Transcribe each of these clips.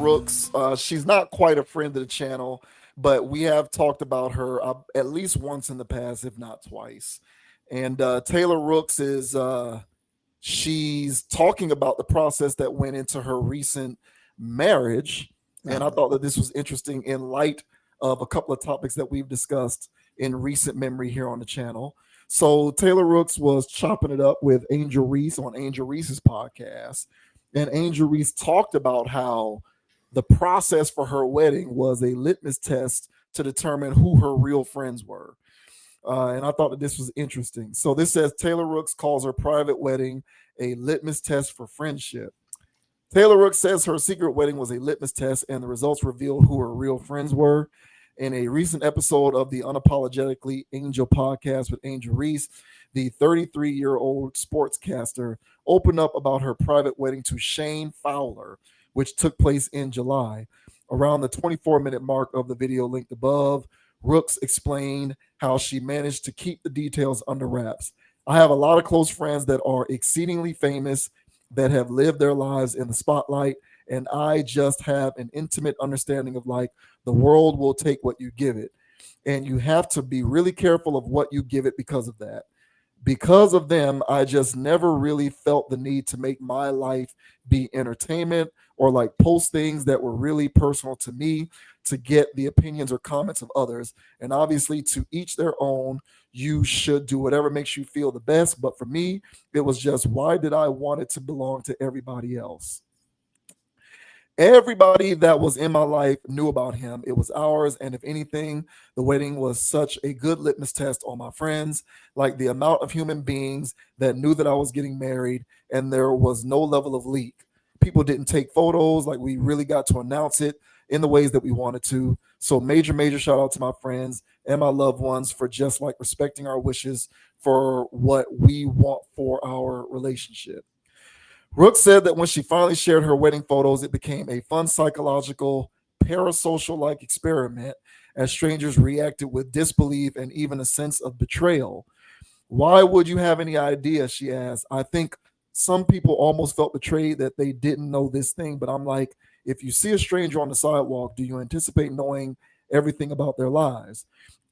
Rooks. She's not quite a friend of the channel, but we have talked about her at least once in the past, if not twice. And Taylor Rooks is she's talking about the process that went into her recent marriage. And I Oh, thought that this was interesting in light of a couple of topics that we've discussed in recent memory here on the channel. So Taylor Rooks was chopping it up with Angel Reese on Angel Reese's podcast. And Angel Reese talked about how the process for her wedding was a litmus test to determine who her real friends were. And I thought that this was interesting. So this says Taylor Rooks calls her private wedding a litmus test for friendship. Taylor Rooks says her secret wedding was a litmus test, and the results revealed who her real friends were. In a recent episode of the Unapologetically Angel podcast with Angel Reese, the 33-year-old sportscaster opened up about her private wedding to Shane Fowler, which took place in July. Around the 24-minute mark of the video linked above, Rooks explained how she managed to keep the details under wraps. I have a lot of close friends that are exceedingly famous, that have lived their lives in the spotlight, and I just have an intimate understanding of like the world will take what you give it. And you have to be really careful of what you give it because of that. Because of them, I just never really felt the need to make my life be entertainment or like post things that were really personal to me to get the opinions or comments of others. And obviously, to each their own, you should do whatever makes you feel the best. But for me, it was just why did I want it to belong to everybody else? Everybody that was in my life knew about him. It was ours. And if anything, the wedding was such a good litmus test on my friends, like the amount of human beings that knew that I was getting married, and there was no level of leak. People didn't take photos, like we really got to announce it in the ways that we wanted to. So major shout out to my friends and my loved ones for just like respecting our wishes for what we want for our relationship. Brooke said that when she finally shared her wedding photos, it became a fun psychological, parasocial like experiment as strangers reacted with disbelief and even a sense of betrayal. Why would you have any idea? She asked. I think some people almost felt betrayed that they didn't know this thing, but I'm like, if you see a stranger on the sidewalk, do you anticipate knowing everything about their lives?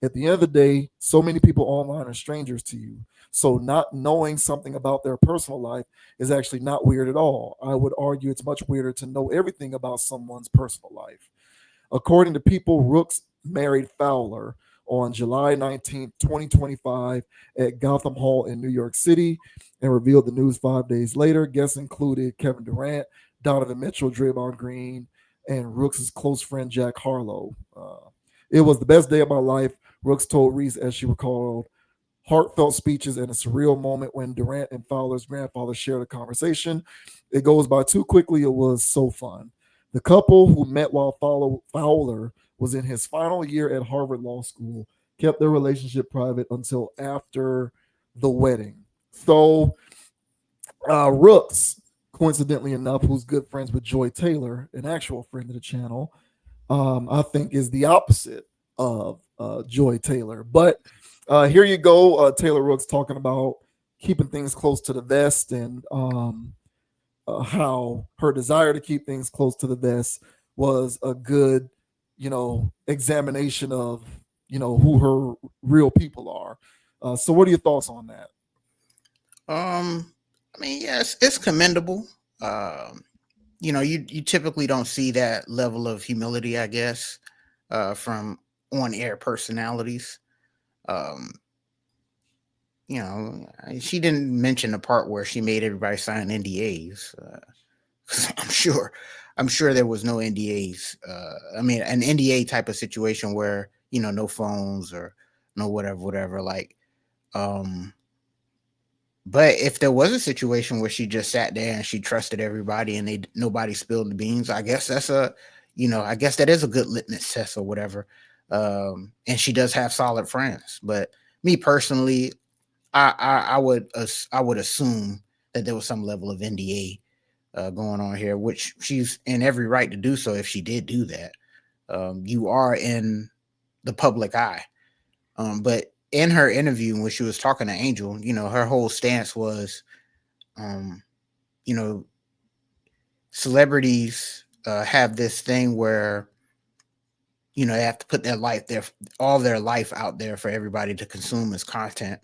At the end of the day, so many people online are strangers to you. So not knowing something about their personal life is actually not weird at all. I would argue it's much weirder to know everything about someone's personal life. According to People, Rooks married Fowler on July 19th, 2025, at Gotham Hall in New York City, and revealed the news 5 days later. Guests included Kevin Durant, Donovan Mitchell, Draymond Green, and Rooks' close friend Jack Harlow. It was the best day of my life, Rooks told Reese as she recalled heartfelt speeches and a surreal moment when Durant and Fowler's grandfather shared a conversation. It goes by too quickly. It was so fun. The couple, who met while Fowler was in his final year at Harvard Law School, kept their relationship private until after the wedding. So, Rooks, coincidentally enough, who's good friends with Joy Taylor, an actual friend of the channel, I think is the opposite of Joy Taylor. But here you go, Taylor Rooks talking about keeping things close to the vest and how her desire to keep things close to the vest was a good, examination of, who her real people are. So, what are your thoughts on that? um, I mean, yes, it's commendable. You typically don't see that level of humility, I guess, from on-air personalities. Um, she didn't mention the part where she made everybody sign NDAs. 'Cause I'm sure there was no NDAs. I mean, an NDA type of situation where no phones or no whatever. Like, um, but if there was a situation where she just sat there and she trusted everybody and nobody spilled the beans, I guess I guess that is a good litmus test or whatever. And she does have solid friends, but me personally, I would assume that there was some level of NDA going on here, which she's in every right to do so if she did do that. You are in the public eye. But in her interview when she was talking to Angel, her whole stance was, um, you know, celebrities have this thing where they have to put all their life out there for everybody to consume as content,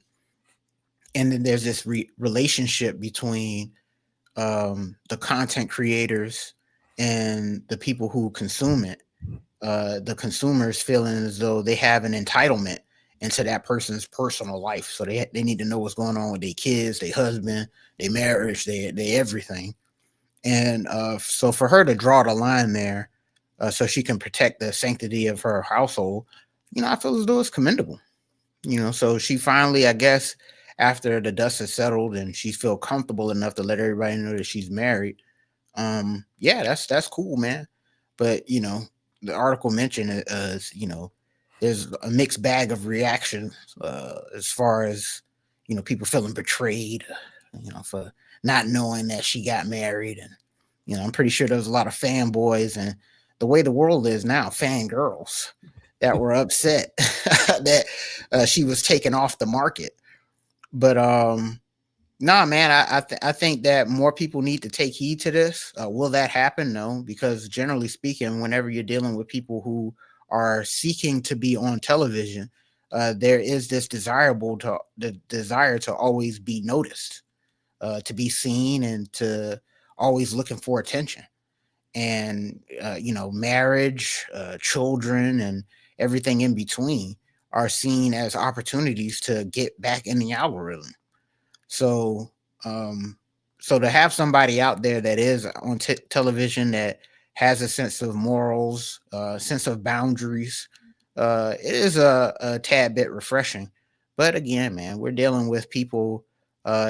and then there's this relationship between the content creators and the people who consume it. The consumers feeling as though they have an entitlement into that person's personal life, so they need to know what's going on with their kids, their husband, their marriage, their everything. And so for her to draw the line there, so she can protect the sanctity of her household, I feel as though it's commendable. So she finally, I guess, after the dust has settled and she feel comfortable enough to let everybody know that she's married, yeah, that's cool, man. But the article mentioned it as there's a mixed bag of reactions, as far as people feeling betrayed, for not knowing that she got married. And I'm pretty sure there's a lot of fanboys, and the way the world is now, fangirls that were upset that she was taken off the market. But nah, man, I think that more people need to take heed to this. Will that happen? No, because generally speaking, whenever you're dealing with people who are seeking to be on television, there is this the desire to always be noticed, to be seen, and to always looking for attention. And marriage, children, and everything in between are seen as opportunities to get back in the algorithm. So, um, so to have somebody out there that is on television that has a sense of morals, sense of boundaries, it is a tad bit refreshing. But again, man, we're dealing with people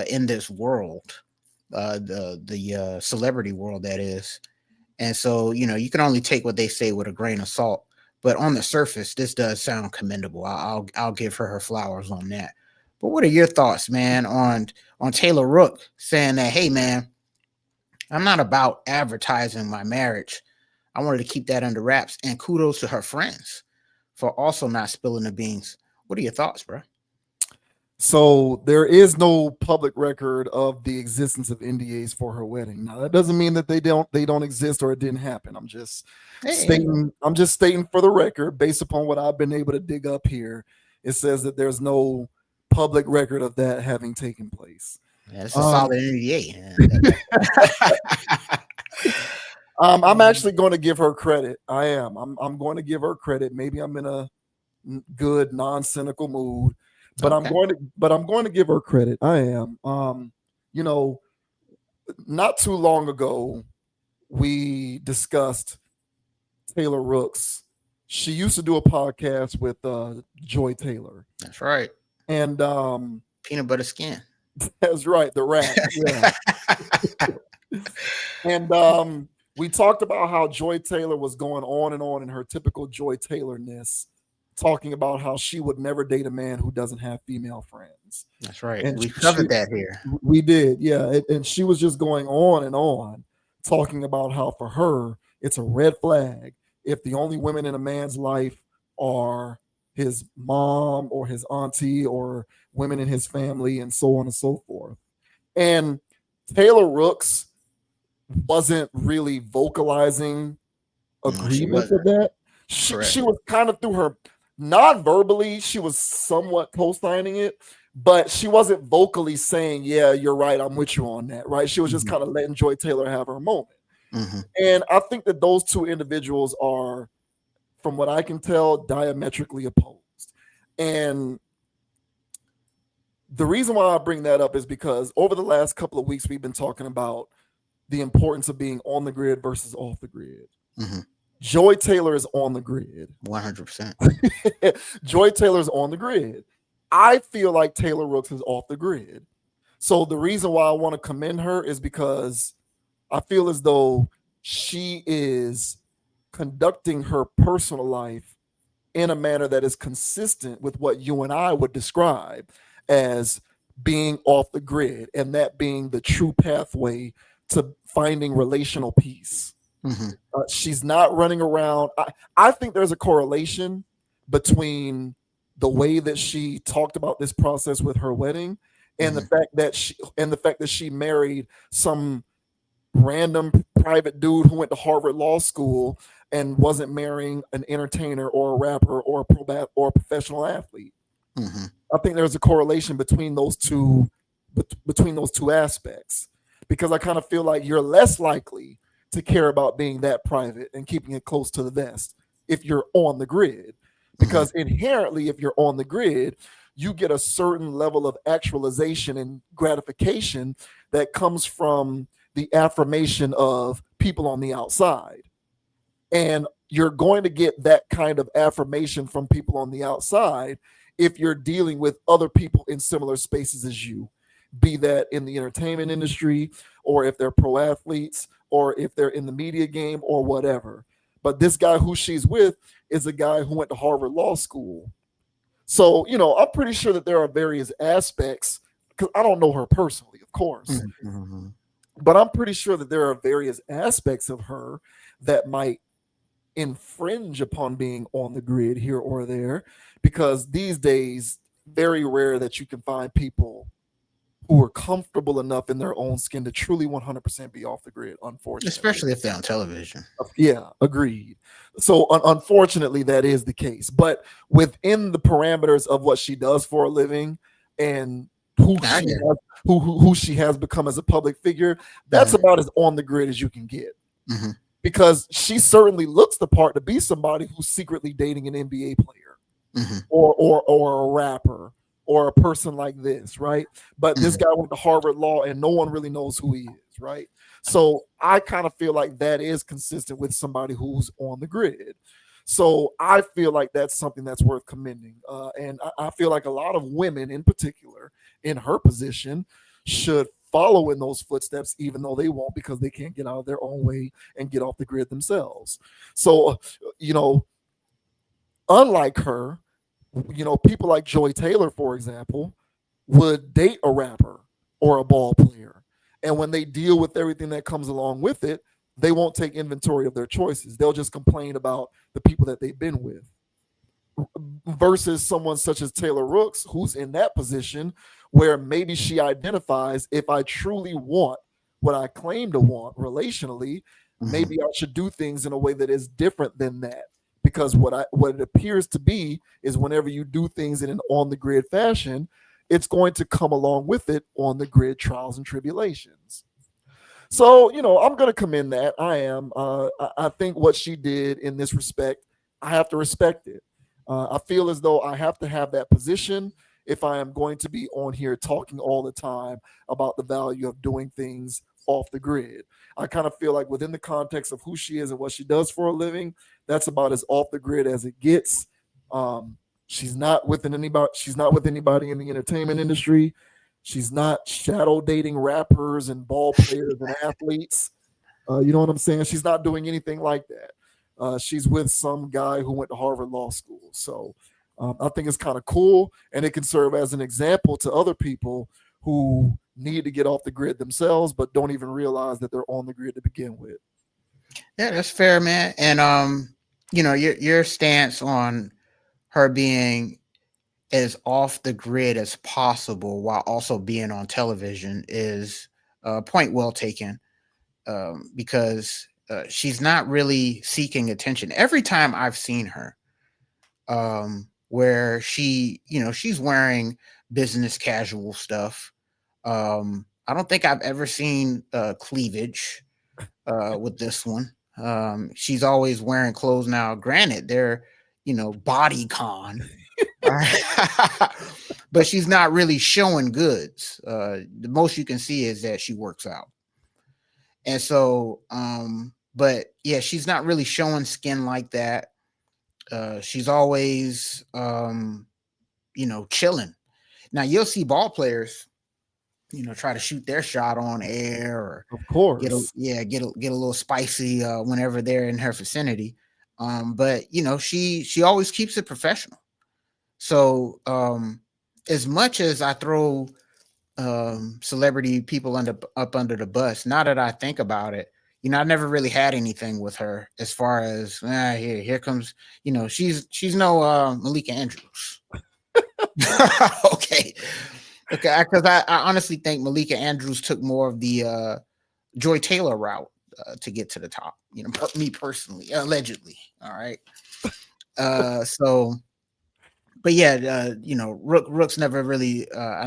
in this world, the celebrity world, that is. And so, you can only take what they say with a grain of salt. But on the surface, this does sound commendable. I'll give her flowers on that. But what are your thoughts, man, on Taylor Rook saying that, hey, man, I'm not about advertising my marriage. I wanted to keep that under wraps. And kudos to her friends for also not spilling the beans. What are your thoughts, bro? So there is no public record of the existence of NDAs for her wedding. Now that doesn't mean that they don't exist or it didn't happen. Hey, I'm just stating for the record, based upon what I've been able to dig up here. It says that there's no public record of that having taken place. yeah, it's a Um, solid NDA. I'm actually going to give her credit. I am. I'm going to give her credit. Maybe I'm in a good non-cynical mood, but Okay. I'm going to give her credit. I am. You know, not too long ago we discussed Taylor Rooks. She used to do a podcast with Joy Taylor, That's right. and Peanut butter skin. that's right, the rap. Yeah, and we talked about how Joy Taylor was going on and on in her typical Joy Taylorness, talking about how she would never date a man who doesn't have female friends. That's right. And We she covered that here. we did, yeah. And she was just going on and on, talking about how for her it's a red flag if the only women in a man's life are his mom or his auntie or women in his family and so on and so forth. And Taylor Rooks wasn't really vocalizing No, she agreement with wasn't. that. Correct. She was kind of through her non-verbally, she was somewhat co-signing it, but she wasn't vocally saying, "Yeah, you're right, I'm with you on that." Right? She was just Hmm. kind of letting Joy Taylor have her moment. Hmm. And I think that those two individuals are, from what I can tell, diametrically opposed. And the reason why I bring that up is because over the last couple of weeks, we've been talking about the importance of being on the grid versus off the grid. Hmm. Joy Taylor is on the grid. 100%. Joy Taylor's on the grid. I feel like Taylor Rooks is off the grid. So the reason why I want to commend her is because I feel as though she is conducting her personal life in a manner that is consistent with what you and I would describe as being off the grid, and that being the true pathway to finding relational peace. Hmm. She's not running around. I think there's a correlation between the way that she talked about this process with her wedding and Hmm. the fact that she married some random private dude who went to Harvard Law School and wasn't marrying an entertainer or a rapper or a or a professional athlete. Mm-hmm. I think there's a correlation between those two, between those two aspects, because I kind of feel like you're less likely to care about being that private and keeping it close to the vest if you're on the grid, Mm-hmm. because inherently, if you're on the grid, you get a certain level of actualization and gratification that comes from the affirmation of people on the outside. And you're going to get that kind of affirmation from people on the outside if you're dealing with other people in similar spaces as you, be that in the entertainment industry, or if they're pro athletes, or if they're in the media game, or whatever. But this guy who she's with is a guy who went to Harvard Law School. So, I'm pretty sure that there are various aspects, because I don't know her personally, of course, Mm-hmm. but I'm pretty sure that there are various aspects of her that might infringe upon being on the grid here or there, because these days, very rare that you can find people who are comfortable enough in their own skin to truly 100% be off the grid, unfortunately. Especially if they're on television. Yeah, agreed. So unfortunately, that is the case. But within the parameters of what she does for a living, and who I she get has, who she has become as a public figure, it. that's about as on the grid as you can get, Mm-hmm. because she certainly looks the part to be somebody who's secretly dating an NBA player, Mm-hmm. or a rapper, or a person like this, right? But this Mm-hmm. guy went to Harvard Law and no one really knows who he is, right? So I kind of feel like that is consistent with somebody who's on the grid. So I feel like that's something that's worth commending. And I feel like a lot of women in particular in her position should follow in those footsteps, even though they won't, because they can't get out of their own way and get off the grid themselves. So, you know, unlike her, people like Joy Taylor, for example, would date a rapper or a ball player. And when they deal with everything that comes along with it, they won't take inventory of their choices. They'll just complain about the people that they've been with. Versus someone such as Taylor Rooks, who's in that position where maybe she identifies, if I truly want what I claim to want relationally, Mm-hmm. maybe I should do things in a way that is different than that. Because what it appears to be is, whenever you do things in an on the grid fashion, it's going to come along with it on the grid trials and tribulations. So, I'm going to commend that. I am. I think what she did in this respect, I have to respect it. I feel as though I have to have that position if I am going to be on here talking all the time about the value of doing things off the grid. I kind of feel like, within the context of who she is and what she does for a living, that's about as off the grid as it gets. She's not with anybody. She's not with anybody in the entertainment industry. She's not shadow dating rappers and ball players and athletes. You know what I'm saying? She's not doing anything like that. She's with some guy who went to Harvard Law School. So I think it's kind of cool, and it can serve as an example to other people who need to get off the grid themselves, but don't even realize that they're on the grid to begin with. Yeah, that's fair, man. And your stance on her being as off the grid as possible while also being on television is a point well taken. Because she's not really seeking attention. Every time I've seen her, where she's wearing business casual stuff. I don't think I've ever seen cleavage with this one. She's always wearing clothes. Now, granted, they're body con, but she's not really showing goods. The most you can see is that she works out, and so, but yeah, she's not really showing skin like that. She's always, chilling. Now you'll see ball players, try to shoot their shot on air or Of course. get a little spicy whenever they're in her vicinity. But she always keeps it professional. So as much as I throw celebrity people up under the bus, now that I think about it, I never really had anything with her as far as here comes, she's no Malika Andrews. Okay. Okay, because I honestly think Malika Andrews took more of the Joy Taylor route to get to the top. You know, me personally, allegedly. All right. So, but yeah, you know, Rooks never really,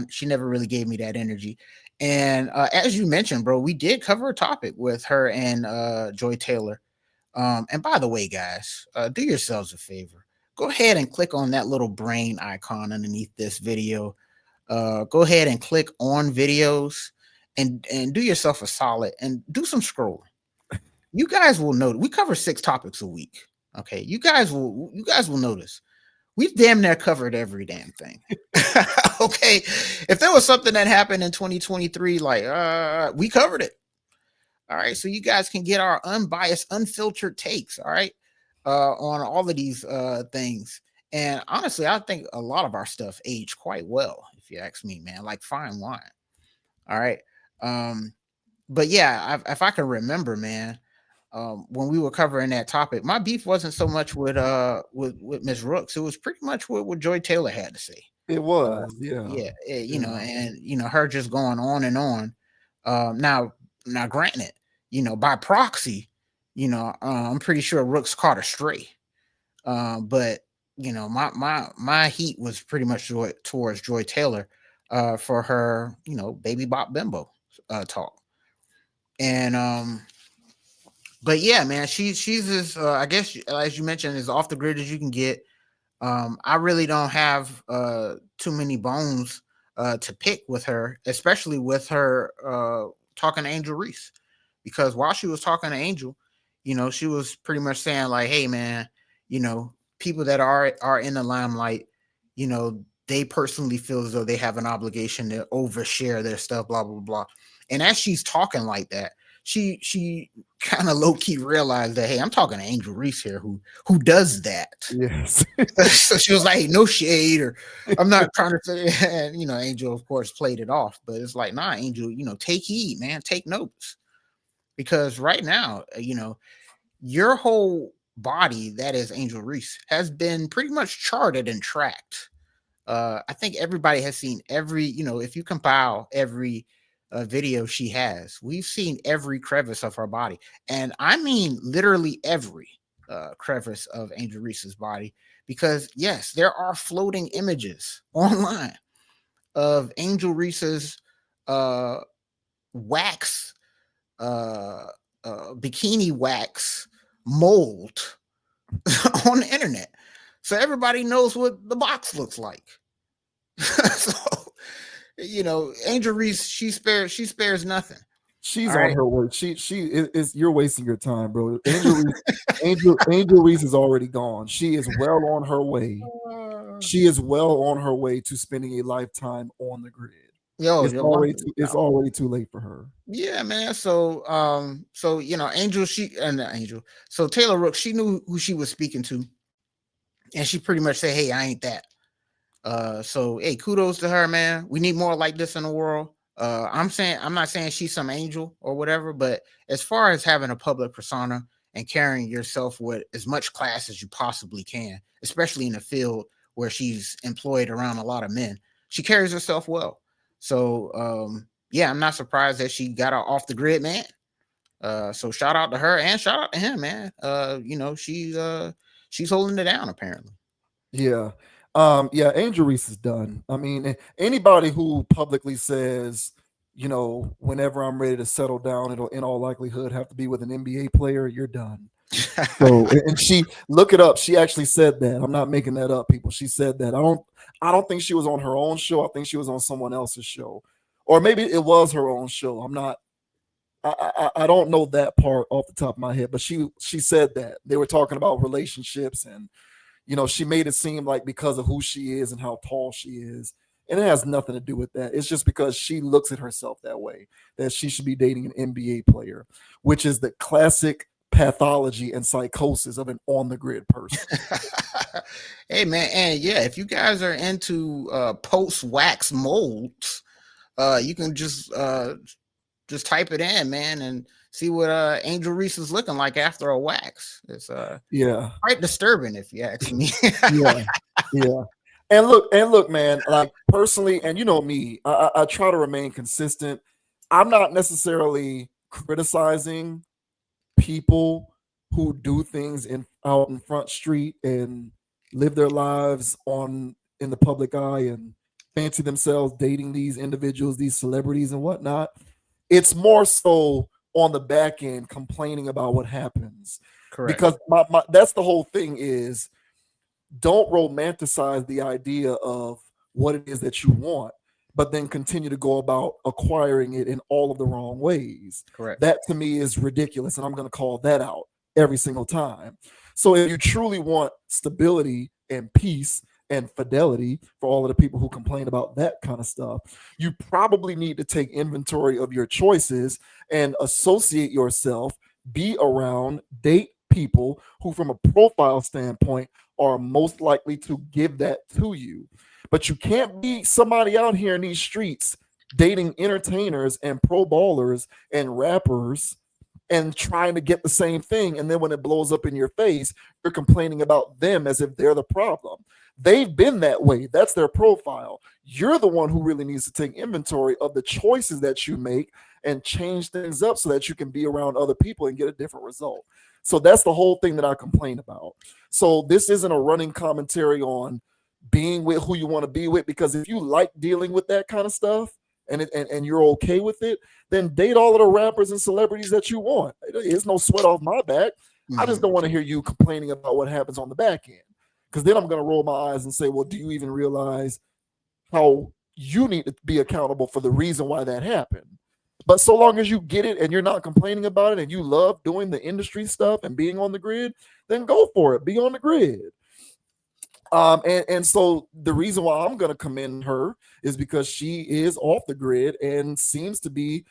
she never really gave me that energy. And as you mentioned, bro, we did cover a topic with her and Joy Taylor. And by the way, guys, do yourselves a favor. Go ahead and click on that little brain icon underneath this video. Go ahead and click on videos and do yourself a solid and do some scrolling. You guys will notice we cover 6 topics a week. Okay, you guys will notice we've damn near covered every damn thing. Okay, if there was something that happened in 2023, like we covered it. All right, so you guys can get our unbiased, unfiltered takes. All right, on all of these things. And honestly, I think a lot of our stuff aged quite well, if you ask me, man, like fine wine. All right. Um, but yeah, if I can remember, man, when we were covering that topic, my beef wasn't so much with Miss Rooks. It was pretty much what Joy Taylor had to say. It Uh, was, yeah, yeah, you know, yeah, and you know, her just going on and on. Now, granted, you know, by proxy, you know, I'm pretty sure Rooks caught a stray. But you know, my heat was pretty much towards Joy Taylor, for her, you know, baby bop bimbo talk. And but yeah, man, she's as I guess as you mentioned, as off the grid as you can get. I really don't have too many bones to pick with her, especially with her talking to Angel Reese, because while she was talking to Angel, you know, she was pretty much saying like, "Hey, man, you know, people that are in the limelight, you know, they personally feel as though they have an obligation to overshare their stuff, blah blah blah." And as she's talking like that, she kind of low key realized that, hey, I'm talking to Angel Reese here, who does that. yes, So she was like, hey, no shade, or I'm not trying to say, and you know, Angel, of course, played it off, but it's like, nah, Angel, you know, take heed, man, take notes. Because right now, you know, your whole body, that is Angel Reese, has been pretty much charted and tracked. I think everybody has seen every, you know, if you compile every video she has, we've seen every crevice of her body. And I mean, literally every crevice of Angel Reese's body. Because, yes, there are floating images online of Angel Reese's uh, wax, uh, bikini wax mold on the internet. So everybody knows what the box looks like. So, you know, Angel Reese, she spares nothing. she's All on right. her way. She is. You're wasting your time, bro. Angel Reese is already gone. She is well on her way. Uh, She is well on her way to spending a lifetime on the grid. yo, yo, one thing. It's already too late for her. Yeah, man. So you know, Angel, she and Angel. So Taylor Rooks, she knew who she was speaking to, and she pretty much said, "Hey, I ain't that." So hey, kudos to her, man. We need more like this in the world. I'm not saying she's some angel or whatever, but as far as having a public persona and carrying yourself with as much class as you possibly can, especially in a field where she's employed around a lot of men, she carries herself well. So yeah, I'm not surprised that she got off the grid, man. So shout out to her and shout out to him, man. You know, she's holding it down apparently. Yeah. Yeah, Angel Reese is done. I mean, anybody who publicly says, whenever I'm ready to settle down, it'll in all likelihood have to be with an NBA player, you're done. So, and she look it up. She actually said that. I'm not making that up, people. She said that. I don't think she was on her own show. I think she was on someone else's show. Or maybe it was her own show. I'm not I don't know that part off the top of my head, but she said that. They were talking about relationships, and she made it seem like because of who she is and how tall she is. And it has nothing to do with that. It's just because she looks at herself that way, that she should be dating an NBA player, which is the classic pathology and psychosis of an on the grid person. Hey man, and yeah, if you guys are into post wax molds, you can just type it in, man, and see what Angel Reese is looking like after a wax. It's Yeah. quite disturbing if you ask me. Yeah. Yeah. And look, man, like personally, and you know me, I try to remain consistent. I'm not necessarily criticizing people who do things in out in front street and live their lives on in the public eye and fancy themselves dating these individuals, these celebrities and whatnot. It's more so on the back end complaining about what happens. Correct. Because my that's the whole thing is don't romanticize the idea of what it is that you want, but then continue to go about acquiring it in all of the wrong ways. Correct. That to me is ridiculous, and I'm going to call that out every single time. So if you truly want stability and peace and fidelity for all of the people who complain about that kind of stuff, you probably need to take inventory of your choices and associate yourself, be around, date people who, from a profile standpoint, are most likely to give that to you. But you can't be somebody out here in these streets dating entertainers and pro ballers and rappers and trying to get the same thing. And then when it blows up in your face, you're complaining about them as if they're the problem. They've been that way. That's their profile. You're the one who really needs to take inventory of the choices that you make and change things up so that you can be around other people and get a different result. So that's the whole thing that I complain about. So this isn't a running commentary on being with who you want to be with, because if you like dealing with that kind of stuff and you're okay with it, then date all of the rappers and celebrities that you want. It's no sweat off my back. I just Hmm. don't want to hear you complaining about what happens on the back end, because then I'm going to roll my eyes and say, well, do you even realize how you need to be accountable for the reason why that happened? But so long as you get it and you're not complaining about it and you love doing the industry stuff and being on the grid, then go for it. Be on the grid. And so the reason why I'm going to commend her is because she is off the grid and seems to be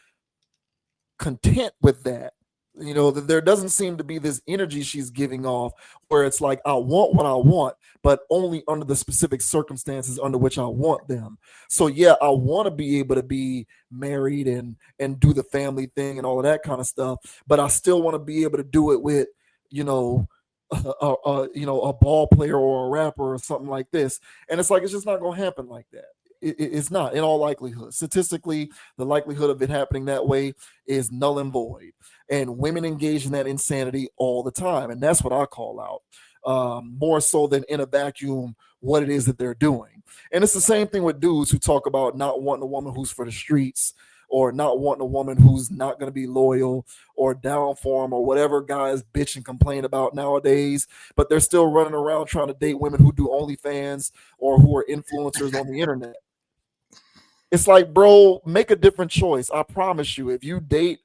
content with that. You know, that there doesn't seem to be this energy she's giving off where it's like, I want what I want, but only under the specific circumstances under which I want them. So yeah, I want to be able to be married and do the family thing and all of that kind of stuff, but I still want to be able to do it with, you know, a ball player or a rapper or something like this. And it's like it's just not going to happen like that. It's not, in all likelihood. Statistically, the likelihood of it happening that way is null and void. And women engage in that insanity all the time, and that's what I call out. More so than in a vacuum, what it is that they're doing. And it's the same thing with dudes who talk about not wanting a woman who's for the streets, or not wanting a woman who's not going to be loyal or down for them, or whatever guys bitch and complain about nowadays. But they're still running around trying to date women who do OnlyFans or who are influencers on the internet. It's like, bro, make a different choice. I promise you, if you date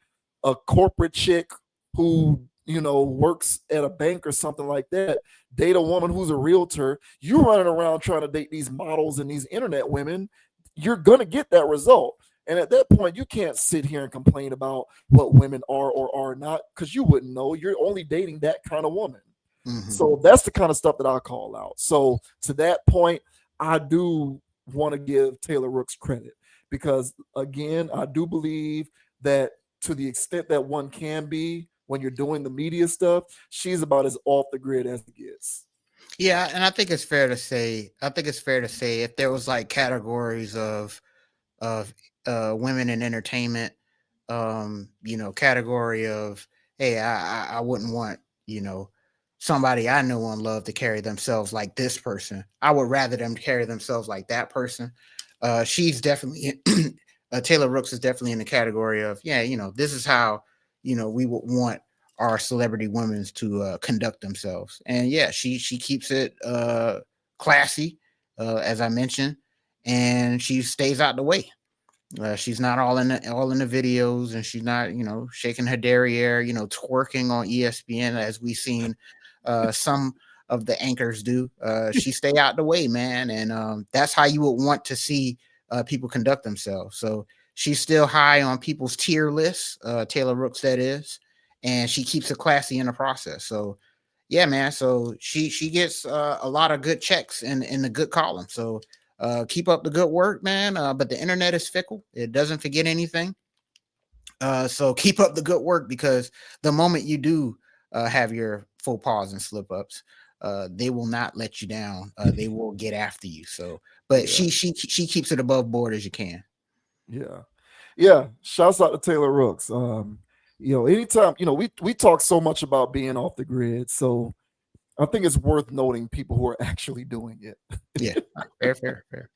a corporate chick who, you know, works at a bank or something like that, date a woman who's a realtor, you running around trying to date these models and these internet women, you're going to get that result. And at that point, you can't sit here and complain about what women are or are not, because you wouldn't know. You're only dating that kind of woman. Hmm. So that's the kind of stuff that I call out. So to that point, I do want to give Taylor Rooks credit, because again, I do believe that to the extent that one can be when you're doing the media stuff, she's about as off the grid as it gets. Yeah, and I think it's fair to say. I think it's fair to say if there was like categories of women in entertainment, category of, hey, I wouldn't want, somebody I know and love to carry themselves like this person. I would rather them carry themselves like that person. She's definitely Taylor Rooks is definitely in the category of, yeah, this is how, we would want our celebrity women to conduct themselves. And yeah, she keeps it classy, as I mentioned, and she stays out the way. She's not all in the videos, and she's not, shaking her derriere, twerking on ESPN as we've seen some of the anchors do. She stay out the way, man, and that's how you would want to see people conduct themselves. So she's still high on people's tier lists, Taylor Rooks, that is, and she keeps it classy in the process. So yeah, man. So she gets a lot of good checks in the good column. So keep up the good work, man. But the internet is fickle; it doesn't forget anything. So keep up the good work, because the moment you do have your faux pas and slip ups, they will not let you down. They will get after you. So, but Yeah, she keeps it above board as you can. yeah, yeah. Shouts out to Taylor Rooks. Anytime, we talk so much about being off the grid. So I think it's worth noting people who are actually doing it. Yeah, fair, fair, fair.